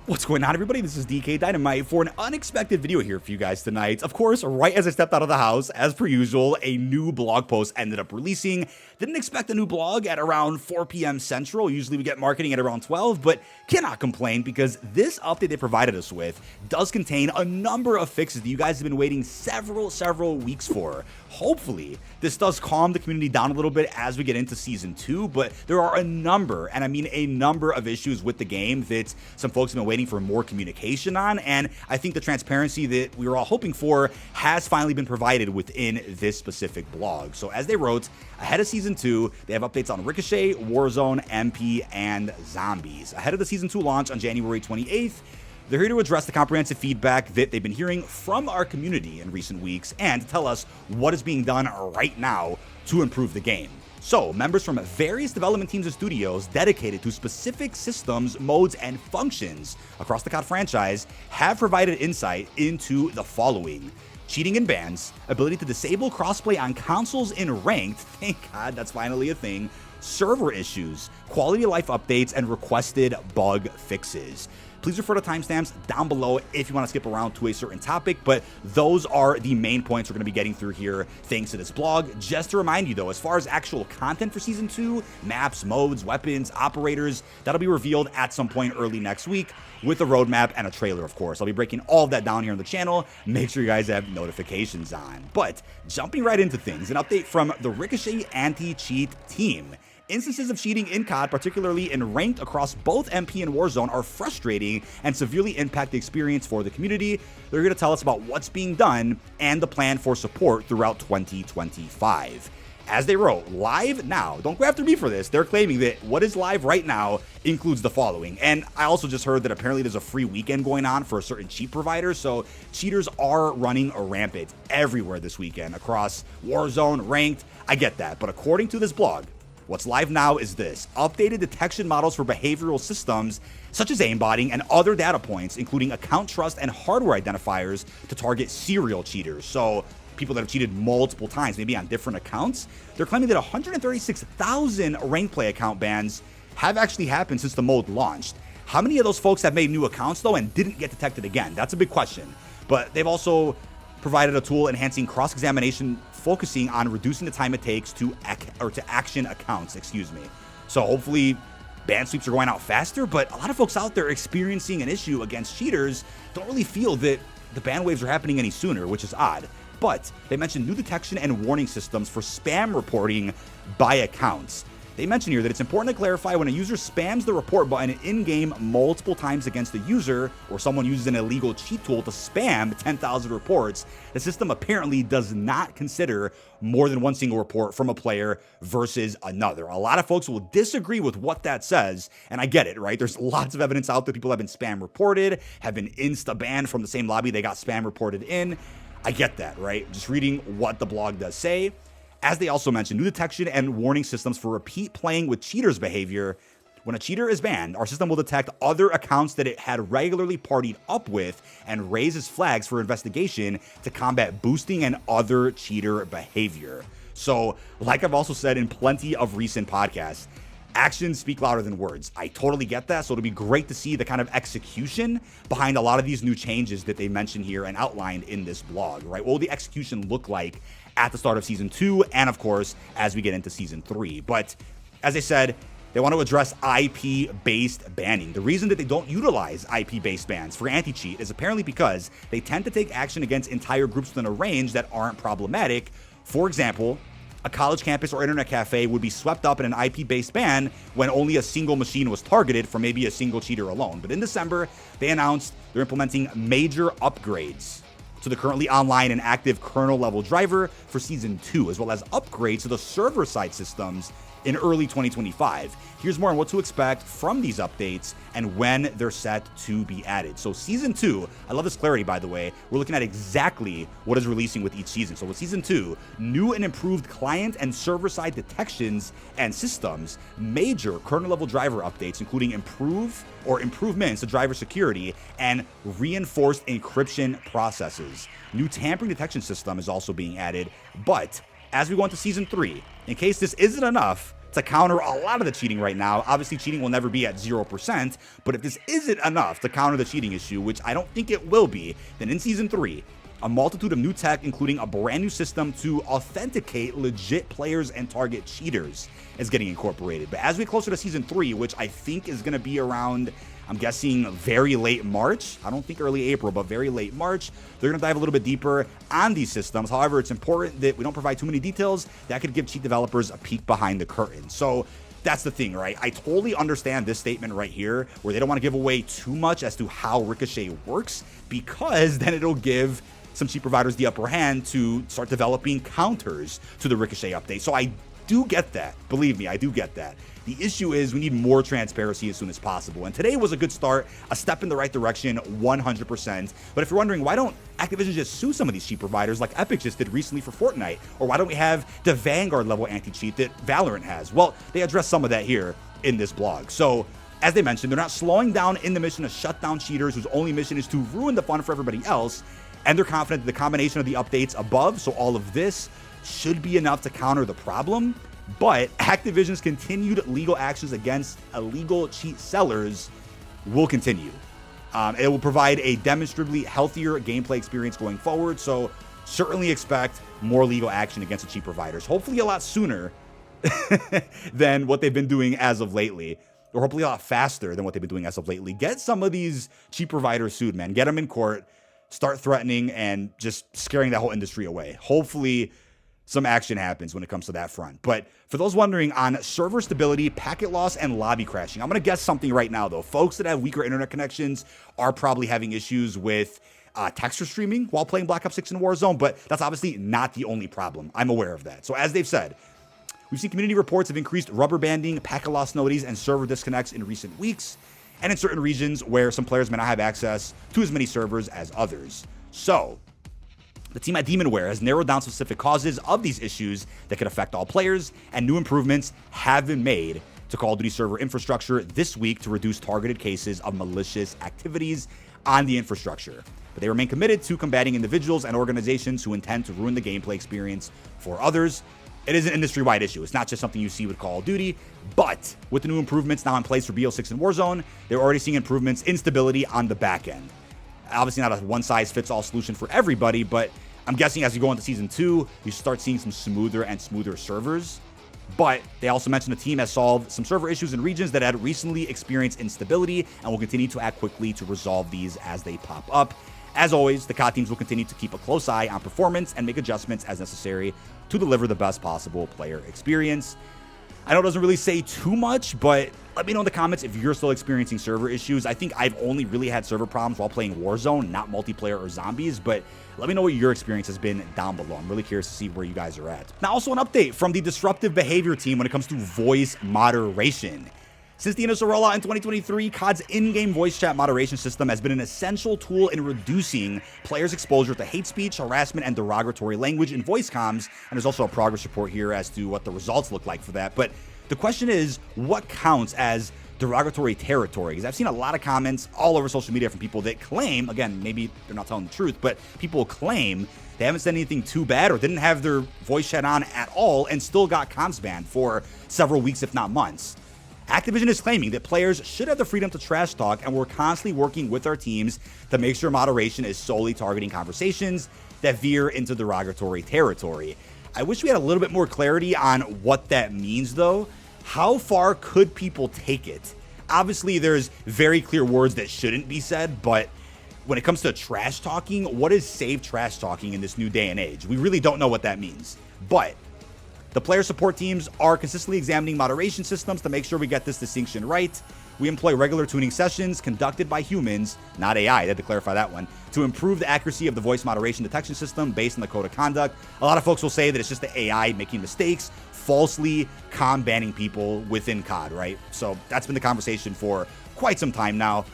What's going on, everybody? This is dkdynamite for an unexpected video here for you guys tonight. Of course, right as I stepped out of the house, as per usual, a new blog post ended up releasing. Didn't expect a new blog at around 4 p.m. Central. Usually we get marketing at around 12, but cannot complain because this update they provided us with does contain a number of fixes that you guys have been waiting several weeks for. Hopefully, this does calm the community down a little bit as we get into Season 2, but there are a number, and I mean a number of issues with the game that some folks have been waiting for more communication on, and I think the transparency that we were all hoping for has finally been provided within this specific blog. So as they wrote, ahead of Season 2, they have updates on Ricochet, Warzone, MP, and Zombies. Ahead of the Season 2 launch on January 28th, they're here to address the comprehensive feedback that they've been hearing from our community in recent weeks and to tell us what is being done right now to improve the game. So, members from various development teams and studios dedicated to specific systems, modes, and functions across the COD franchise have provided insight into the following: cheating in bans, ability to disable crossplay on consoles in ranked, thank God that's finally a thing, server issues, quality of life updates, and requested bug fixes. Please refer to timestamps down below if you want to skip around to a certain topic, but those are the main points we're going to be getting through here thanks to this blog. Just to remind you though, as far as actual content for Season 2, maps, modes, weapons, operators, that'll be revealed at some point early next week with a roadmap and a trailer, of course. I'll be breaking all of that down here on the channel. Make sure you guys have notifications on. But jumping right into things, an update from the Ricochet Anti-Cheat team. Instances of cheating in COD, particularly in ranked across both MP and Warzone, are frustrating and severely impact the experience for the community. They're here to tell us about what's being done and the plan for support throughout 2025. As they wrote, live now, don't go after me for this, they're claiming that what is live right now includes the following. And I also just heard that apparently there's a free weekend going on for a certain cheat provider, so cheaters are running rampant everywhere this weekend across Warzone, ranked. I get that, but according to this blog, what's live now is this: updated detection models for behavioral systems such as aimbotting and other data points, including account trust and hardware identifiers to target serial cheaters. So people that have cheated multiple times, maybe on different accounts. They're claiming that 136,000 rank play account bans have actually happened since the mode launched. How many of those folks have made new accounts though and didn't get detected again? That's a big question. But they've also provided a tool enhancing cross-examination, focusing on reducing the time it takes to action accounts, So hopefully ban sweeps are going out faster, but a lot of folks out there experiencing an issue against cheaters don't really feel that the ban waves are happening any sooner, which is odd. But they mentioned new detection and warning systems for spam reporting by accounts. They mention here that it's important to clarify when a user spams the report button in-game multiple times against the user, or someone uses an illegal cheat tool to spam 10,000 reports, the system apparently does not consider more than one single report from a player versus another. A lot of folks will disagree with what that says, and I get it, right? There's lots of evidence out there. People have been spam reported, have been insta-banned from the same lobby they got spam reported in. I get that, right? Just reading what the blog does say. As they also mentioned, new detection and warning systems for repeat playing with cheaters' behavior. When a cheater is banned, our system will detect other accounts that it had regularly partied up with and raises flags for investigation to combat boosting and other cheater behavior. So, like I've also said in plenty of recent podcasts, actions speak louder than words. I totally get that, so it'll be great to see the kind of execution behind a lot of these new changes that they mentioned here and outlined in this blog, right? What will the execution look like at the start of Season 2 and, of course, as we get into Season 3? But as I said, they want to address IP-based banning. The reason that they don't utilize IP-based bans for anti-cheat is apparently because they tend to take action against entire groups within a range that aren't problematic. For example, a college campus or internet cafe would be swept up in an IP-based ban when only a single machine was targeted for maybe a single cheater alone. But in December, they announced they're implementing major upgrades to the currently online and active kernel-level driver for Season 2, as well as upgrades to the server-side systems in early 2025. Here's more on what to expect from these updates and when they're set to be added. So Season 2, I love this clarity, by the way. We're looking at exactly what is releasing with each season. So with Season 2, new and improved client and server-side detections and systems, major kernel-level driver updates, including improvements to driver security, and reinforced encryption processes. New tampering detection system is also being added, but as we go into Season 3, in case this isn't enough to counter a lot of the cheating right now. Obviously, cheating will never be at 0%, but if this isn't enough to counter the cheating issue, which I don't think it will be, then in Season 3, a multitude of new tech, including a brand new system to authenticate legit players and target cheaters, is getting incorporated. But as we get closer to Season 3, which I think is going to be around, I'm guessing, very late March. I don't think early April, but very late March. They're going to dive a little bit deeper on these systems. However, it's important that we don't provide too many details that could give cheat developers a peek behind the curtain. So that's the thing, right? I totally understand this statement right here, where they don't want to give away too much as to how Ricochet works, because then it'll give some cheat providers the upper hand to start developing counters to the Ricochet update. So I do get that. Believe me, I do get that. The issue is we need more transparency as soon as possible. And today was a good start, a step in the right direction, 100%. But if you're wondering, why don't Activision just sue some of these cheat providers like Epic just did recently for Fortnite? Or why don't we have the Vanguard level anti-cheat that Valorant has? Well, they address some of that here in this blog. So as they mentioned, they're not slowing down in the mission to shut down cheaters whose only mission is to ruin the fun for everybody else. And they're confident that the combination of the updates above, so all of this, should be enough to counter the problem. But Activision's continued legal actions against illegal cheat sellers will continue. It will provide a demonstrably healthier gameplay experience going forward, so certainly expect more legal action against the cheat providers. Hopefully a lot sooner than what they've been doing as of lately, or hopefully a lot faster than what they've been doing as of lately. Get some of these cheat providers sued, man. Get them in court. Start threatening and just scaring that whole industry away. Hopefully some action happens when it comes to that front. But for those wondering on server stability, packet loss, and lobby crashing, I'm going to guess something right now, though. Folks that have weaker internet connections are probably having issues with texture streaming while playing Black Ops 6 in Warzone, but that's obviously not the only problem. I'm aware of that. So as they've said, we've seen community reports of increased rubber banding, packet loss notices, and server disconnects in recent weeks, and in certain regions where some players may not have access to as many servers as others. So the team at Demonware has narrowed down specific causes of these issues that could affect all players, and new improvements have been made to Call of Duty server infrastructure this week to reduce targeted cases of malicious activities on the infrastructure. But they remain committed to combating individuals and organizations who intend to ruin the gameplay experience for others. It is an industry-wide issue. It's not just something you see with Call of Duty, but with the new improvements now in place for BO6 and Warzone, they're already seeing improvements in stability on the back end. Obviously not a one-size-fits-all solution for everybody, but I'm guessing as you go into Season 2, you start seeing some smoother and smoother servers. But they also mentioned the team has solved some server issues in regions that had recently experienced instability and will continue to act quickly to resolve these as they pop up. As always, the COD teams will continue to keep a close eye on performance and make adjustments as necessary to deliver the best possible player experience. I know it doesn't really say too much, but let me know in the comments if you're still experiencing server issues. I think I've only really had server problems while playing Warzone, not multiplayer or zombies, but let me know what your experience has been down below. I'm really curious to see where you guys are at. Now, also an update from the disruptive behavior team when it comes to voice moderation. Since the initial rollout in 2023, COD's in-game voice chat moderation system has been an essential tool in reducing players' exposure to hate speech, harassment, and derogatory language in voice comms, and there's also a progress report here as to what the results look like for that. But the question is, what counts as derogatory territory? Because I've seen a lot of comments all over social media from people that claim, again, maybe they're not telling the truth, but people claim they haven't said anything too bad or didn't have their voice chat on at all and still got comms banned for several weeks, if not months. Activision is claiming that players should have the freedom to trash talk, and we're constantly working with our teams to make sure moderation is solely targeting conversations that veer into derogatory territory. I wish we had a little bit more clarity on what that means, though. How far could people take it? Obviously, there's very clear words that shouldn't be said, but when it comes to trash talking, what is safe trash talking in this new day and age? We really don't know what that means. But the player support teams are consistently examining moderation systems to make sure we get this distinction right. We employ regular tuning sessions conducted by humans, not AI, they had to clarify that one, to improve the accuracy of the voice moderation detection system based on the code of conduct. A lot of folks will say that it's just the AI making mistakes, falsely banning people within COD, right? So that's been the conversation for quite some time now.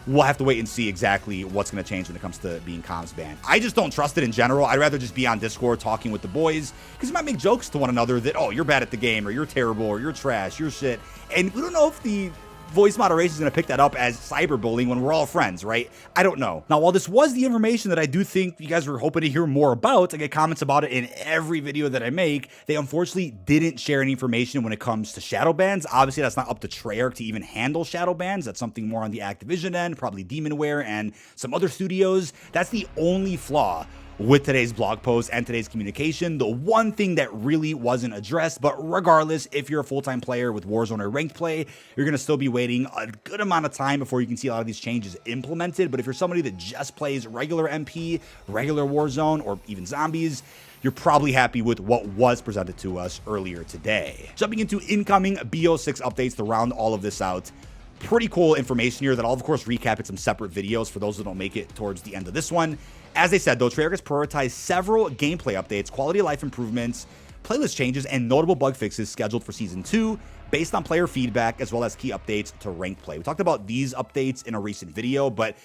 We'll have to wait and see exactly what's going to change when it comes to being comms banned. I just don't trust it in general. I'd rather just be on Discord talking with the boys, because you might make jokes to one another that, oh, you're bad at the game, or you're terrible, or you're trash, you're shit. And we don't know if the voice moderation is going to pick that up as cyberbullying when we're all friends, right? I don't know. Now, while this was the information that I do think you guys were hoping to hear more about, I get comments about it in every video that I make, they unfortunately didn't share any information when it comes to shadow bans. Obviously, that's not up to Treyarch to even handle shadow bans. That's something more on the Activision end, probably Demonware and some other studios. That's the only flaw with today's blog post and today's communication. The one thing that really wasn't addressed, but regardless, if you're a full-time player with Warzone or ranked play, you're going to still be waiting a good amount of time before you can see a lot of these changes implemented. But if you're somebody that just plays regular MP, regular Warzone, or even zombies, you're probably happy with what was presented to us earlier today. Jumping into incoming BO6 updates to round all of this out. Pretty cool information here that I'll of course recap in some separate videos for those that don't make it towards the end of this one. As they said though, Treyarch has prioritized several gameplay updates, quality of life improvements, playlist changes, and notable bug fixes scheduled for Season 2 based on player feedback as well as key updates to ranked play. We talked about these updates in a recent video, but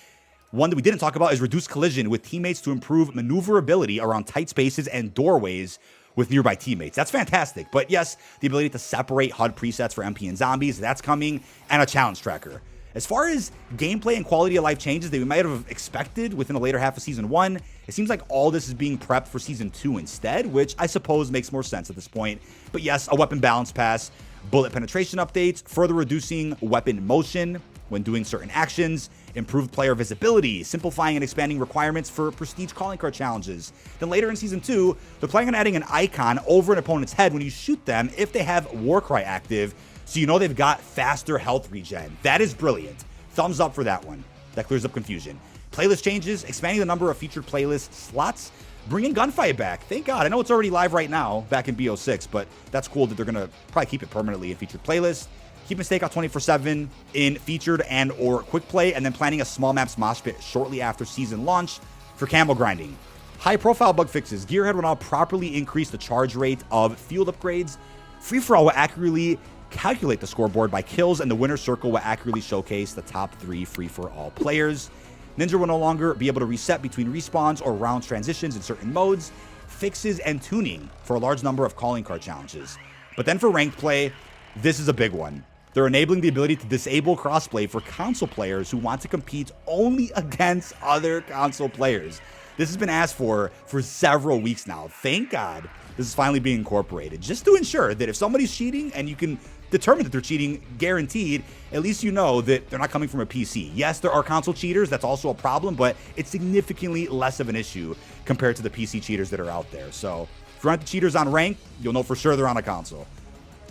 one that we didn't talk about is reduced collision with teammates to improve maneuverability around tight spaces and doorways with nearby teammates. That's fantastic. But yes, the ability to separate HUD presets for MP and zombies, that's coming, and a challenge tracker. As far as gameplay and quality of life changes that we might have expected within the later half of Season 1, it seems like all this is being prepped for Season 2 instead, which I suppose makes more sense at this point. But yes, a weapon balance pass, bullet penetration updates, further reducing weapon motion when doing certain actions, improved player visibility, simplifying and expanding requirements for prestige calling card challenges. Then later in Season 2, they're planning on adding an icon over an opponent's head when you shoot them if they have Warcry active, so you know they've got faster health regen. That is brilliant. Thumbs up for that one. That clears up confusion. Playlist changes, expanding the number of featured playlist slots, bringing Gunfight back. Thank God. I know it's already live right now back in BO6, but that's cool that they're going to probably keep it permanently in featured playlists. Keeping Stakeout 24/7 in featured and or quick play, and then planning a small maps mosh pit shortly after season launch for camo grinding. High profile bug fixes. Gearhead will now properly increase the charge rate of field upgrades. Free-for-all will accurately calculate the scoreboard by kills, and the winner circle will accurately showcase the top 3 free-for-all players. Ninja will no longer be able to reset between respawns or round transitions in certain modes. Fixes and tuning for a large number of calling card challenges. But then for ranked play, this is a big one. They're enabling the ability to disable crossplay for console players who want to compete only against other console players. This has been asked for several weeks now. Thank God this is finally being incorporated, just to ensure that if somebody's cheating and you can determine that they're cheating guaranteed, at least you know that they're not coming from a PC. Yes, there are console cheaters. That's also a problem, but it's significantly less of an issue compared to the PC cheaters that are out there. So if you run the cheaters on rank, you'll know for sure they're on a console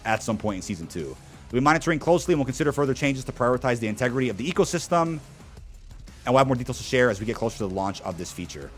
at some point in Season 2. We'll be monitoring closely and we'll consider further changes to prioritize the integrity of the ecosystem. And we'll have more details to share as we get closer to the launch of this feature.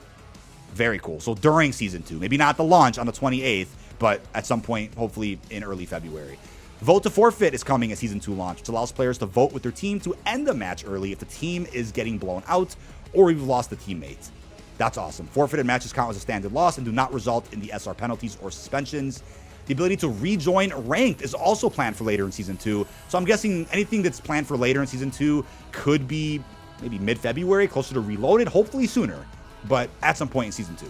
Very cool. So during Season 2, maybe not the launch on the 28th, but at some point, hopefully in early February. Vote to forfeit is coming at Season 2 launch, which allows players to vote with their team to end the match early if the team is getting blown out or we've lost a teammate. That's awesome. Forfeited matches count as a standard loss and do not result in the SR penalties or suspensions. The ability to rejoin ranked is also planned for later in Season 2. So I'm guessing anything that's planned for later in Season 2 could be maybe mid-February, closer to Reloaded, hopefully sooner, but at some point in Season 2.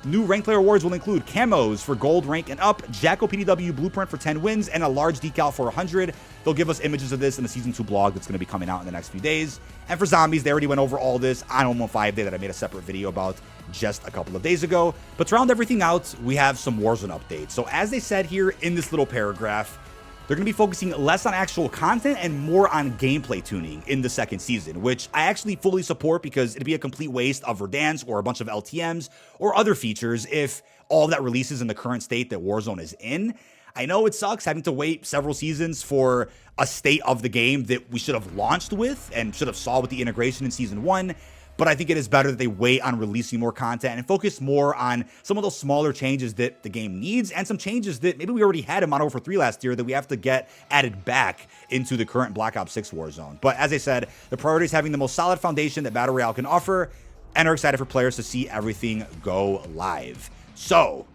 New ranked player awards will include camos for gold rank and up, Jacko PDW blueprint for 10 wins, and a large decal for 100. They'll give us images of this in the Season 2 blog that's going to be coming out in the next few days. And for zombies, they already went over all this on Overhaul 5 Day that I made a separate video about just a couple of days ago. But to round everything out, we have some Warzone updates. So as they said here in this little paragraph, they're going to be focusing less on actual content and more on gameplay tuning in the second season, which I actually fully support because it'd be a complete waste of Verdansk or a bunch of LTMs or other features if all of that releases in the current state that Warzone is in. I know it sucks having to wait several seasons for a state of the game that we should have launched with and should have saw with the integration in Season 1. But I think it is better that they wait on releasing more content and focus more on some of those smaller changes that the game needs and some changes that maybe we already had in Modern Warfare 3 last year that we have to get added back into the current Black Ops 6 Warzone. But as I said, the priority is having the most solid foundation that Battle Royale can offer, and are excited for players to see everything go live. So,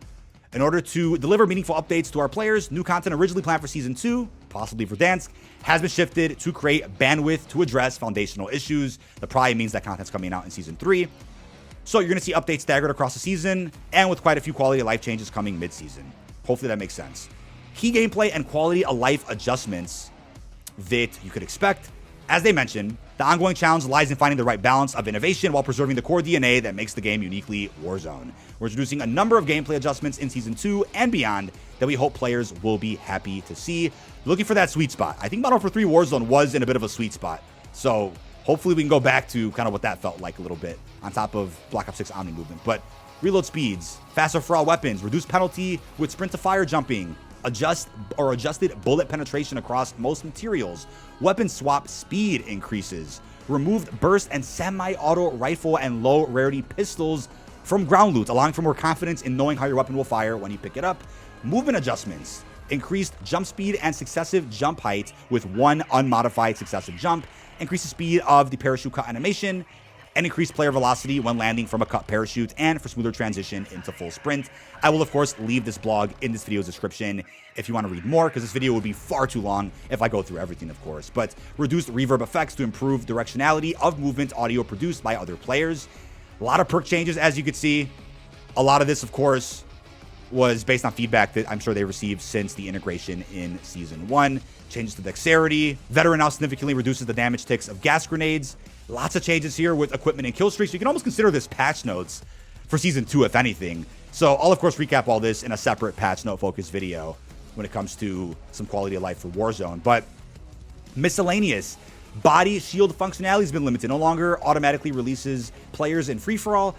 in order to deliver meaningful updates to our players, new content originally planned for Season 2, possibly for Verdansk, has been shifted to create bandwidth to address foundational issues. That probably means that content's coming out in Season 3. So you're going to see updates staggered across the season, and with quite a few quality of life changes coming mid-season. Hopefully that makes sense. Key gameplay and quality of life adjustments that you could expect. As they mentioned, the ongoing challenge lies in finding the right balance of innovation while preserving the core DNA that makes the game uniquely Warzone. We're introducing a number of gameplay adjustments in Season 2 and beyond that we hope players will be happy to see. Looking for that sweet spot. I think Modern Warfare 3 Warzone was in a bit of a sweet spot. So hopefully we can go back to kind of what that felt like a little bit on top of Black Ops 6 Omni movement. But reload speeds, faster for all weapons, reduced penalty with sprint to fire jumping, adjusted bullet penetration across most materials, weapon swap speed increases, removed burst and semi-auto rifle and low rarity pistols from ground loot, allowing for more confidence in knowing how your weapon will fire when you pick it up, movement adjustments, increased jump speed and successive jump height with one unmodified successive jump, increase the speed of the parachute cut animation, and increase player velocity when landing from a cut parachute, and for smoother transition into full sprint. I will, of course, leave this blog in this video's description if you want to read more, because this video would be far too long if I go through everything, of course. But reduced reverb effects to improve directionality of movement audio produced by other players. A lot of perk changes, as you could see. A lot of this, of course, was based on feedback that I'm sure they received since the integration in Season 1. Changes to dexterity. Veteran now significantly reduces the damage ticks of gas grenades. Lots of changes here with equipment and kill streaks. You can almost consider this patch notes for Season 2, if anything. So I'll, of course, recap all this in a separate patch note focused video when it comes to some quality of life for Warzone. But miscellaneous body shield functionality has been limited. No longer automatically releases players in free-for-all,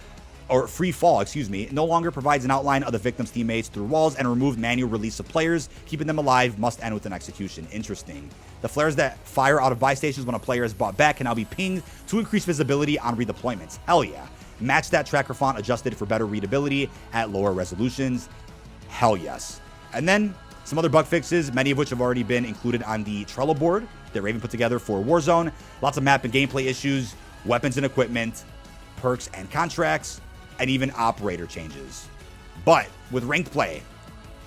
or free fall, excuse me. No longer provides an outline of the victim's teammates through walls, and removed manual release of players. Keeping them alive must end with an execution. Interesting. The flares that fire out of buy stations when a player is brought back can now be pinged to increase visibility on redeployments. Hell yeah. Match that tracker font adjusted for better readability at lower resolutions. Hell yes. And then some other bug fixes, many of which have already been included on the Trello board that Raven put together for Warzone. Lots of map and gameplay issues, weapons and equipment, perks and contracts, and even operator changes. But with ranked play,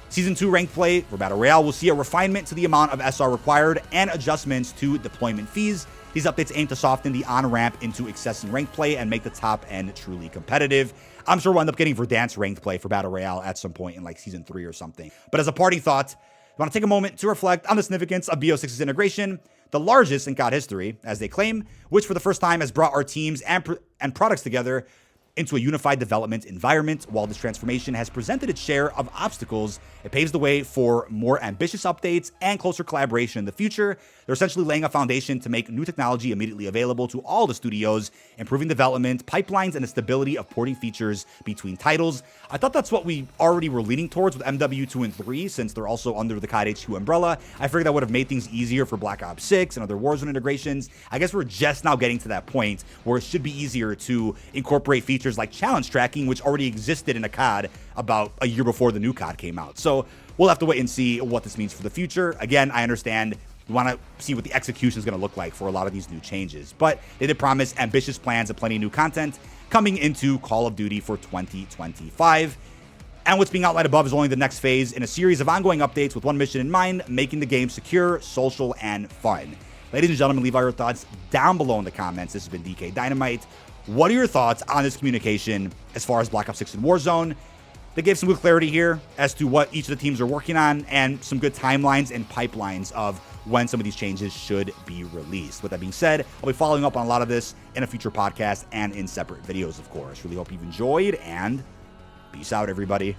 Season 2 ranked play for Battle Royale will see a refinement to the amount of SR required and adjustments to deployment fees. These updates aim to soften the on-ramp into accessing ranked play and make the top end truly competitive. I'm sure we'll end up getting Verdansk ranked play for Battle Royale at some point in like Season 3 or something. But as a parting thought, I want to take a moment to reflect on the significance of BO6's integration, the largest in COD history, as they claim, which for the first time has brought our teams and products together into a unified development environment. While this transformation has presented its share of obstacles, it paves the way for more ambitious updates and closer collaboration in the future. They're essentially laying a foundation to make new technology immediately available to all the studios, improving development pipelines and the stability of porting features between titles. I thought that's what we already were leaning towards with MW2 and 3, since they're also under the COD HQ umbrella. I figured that would have made things easier for Black Ops 6 and other Warzone integrations. I guess we're just now getting to that point where it should be easier to incorporate features like challenge tracking, which already existed in a COD about a year before the new COD came out. So we'll have to wait and see what this means for the future. Again, I understand we want to see what the execution is going to look like for a lot of these new changes, but they did promise ambitious plans and plenty of new content coming into Call of Duty for 2025. And what's being outlined above is only the next phase in a series of ongoing updates with one mission in mind: making the game secure, social, and fun. Ladies and gentlemen, leave all your thoughts down below in the comments. This has been dkdynamite. What are your thoughts on this communication as far as Black Ops 6 and Warzone? They gave some good clarity here as to what each of the teams are working on, and some good timelines and pipelines of when some of these changes should be released. With that being said, I'll be following up on a lot of this in a future podcast and in separate videos, of course. Really hope you've enjoyed, and peace out, everybody.